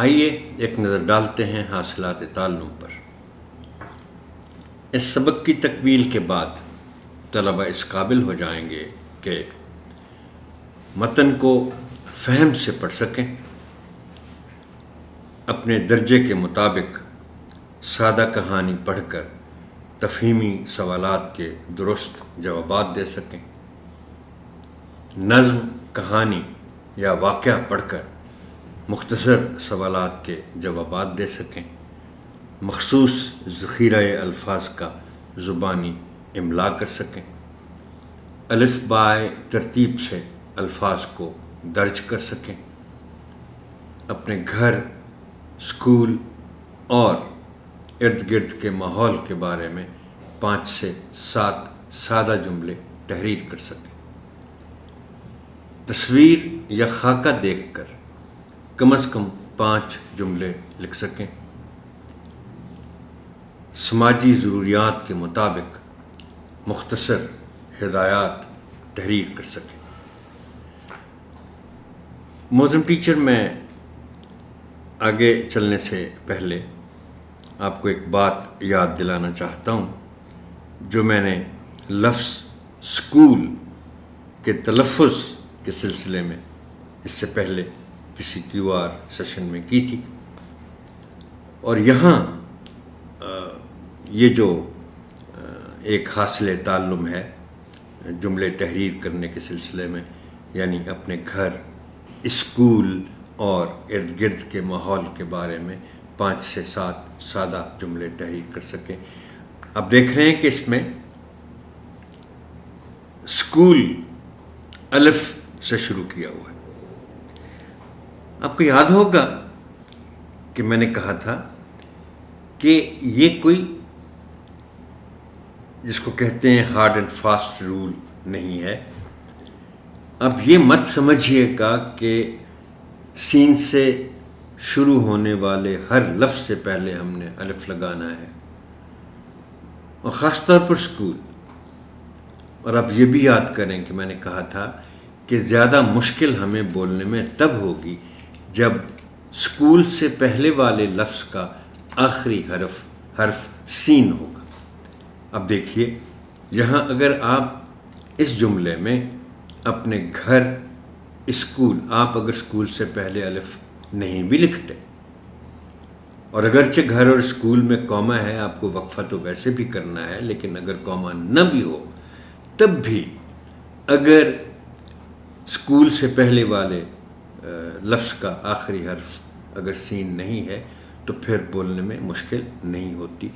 آئیے ایک نظر ڈالتے ہیں حاصلات تعلم پر۔ اس سبق کی تکمیل کے بعد طلبہ اس قابل ہو جائیں گے کہ متن کو فہم سے پڑھ سکیں، اپنے درجے کے مطابق سادہ کہانی پڑھ کر تفہیمی سوالات کے درست جوابات دے سکیں، نظم، کہانی یا واقعہ پڑھ کر مختصر سوالات کے جوابات دے سکیں، مخصوص ذخیرہ الفاظ کا زبانی املا کر سکیں، الف بائے ترتیب سے الفاظ کو درج کر سکیں، اپنے گھر، اسکول اور ارد گرد کے ماحول کے بارے میں 5 سے 7 سادہ جملے تحریر کر سکیں، تصویر یا خاکہ دیکھ کر کم از کم 5 جملے لکھ سکیں، سماجی ضروریات کے مطابق مختصر ہدایات تحریر کر سکیں۔ معزز ٹیچر، میں آگے چلنے سے پہلے آپ کو ایک بات یاد دلانا چاہتا ہوں جو میں نے لفظ اسکول کے تلفظ کے سلسلے میں اس سے پہلے کسی QR سیشن میں کی تھی، اور یہاں یہ جو ایک حاصل تعلم ہے جملے تحریر کرنے کے سلسلے میں، یعنی اپنے گھر، اسکول اور ارد گرد کے ماحول کے بارے میں 5 سے 7 سادہ جملے تحریر کر سکیں۔ اب دیکھ رہے ہیں کہ اس میں اسکول الف سے شروع کیا ہوا ہے۔ آپ کو یاد ہوگا کہ میں نے کہا تھا کہ یہ کوئی جس کو کہتے ہیں ہارڈ اینڈ فاسٹ رول نہیں ہے۔ اب یہ مت سمجھیے گا کہ سین سے شروع ہونے والے ہر لفظ سے پہلے ہم نے الف لگانا ہے، اور خاص طور پر اسکول۔ اور اب یہ بھی یاد کریں کہ میں نے کہا تھا کہ زیادہ مشکل ہمیں بولنے میں تب ہوگی جب اسکول سے پہلے والے لفظ کا آخری حرف سین ہوگا۔ اب دیکھیے یہاں اگر آپ اس جملے میں اپنے گھر، اسکول، آپ اگر اسکول سے پہلے الف نہیں بھی لکھتے، اور اگرچہ گھر اور اسکول میں کوما ہے، آپ کو وقفہ تو ویسے بھی کرنا ہے، لیکن اگر کوما نہ بھی ہو تب بھی اگر اسکول سے پہلے والے لفظ کا آخری حرف اگر سین نہیں ہے تو پھر بولنے میں مشکل نہیں ہوتی۔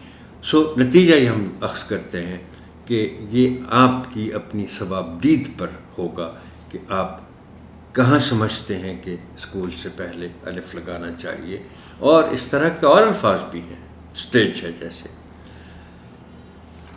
نتیجہ یہ ہم اخذ کرتے ہیں کہ یہ آپ کی اپنی ثوابدید پر ہوگا کہ آپ کہاں سمجھتے ہیں کہ اسکول سے پہلے الف لگانا چاہیے، اور اس طرح کے اور الفاظ بھی ہیں، اسٹیج ہے جیسے